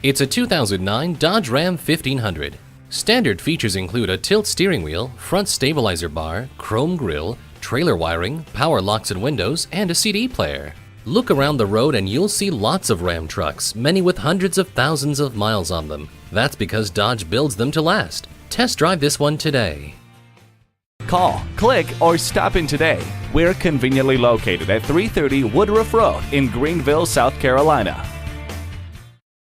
It's a 2009 Dodge Ram 1500. Standard features include a tilt steering wheel, front stabilizer bar, chrome grille, trailer wiring, power locks and windows, and a CD player. Look around the road and you'll see lots of Ram trucks, many with hundreds of thousands of miles on them. That's because Dodge builds them to last. Test drive this one today. Call, click, or stop in today. We're conveniently located at 330 Woodruff Road in Greenville, South Carolina.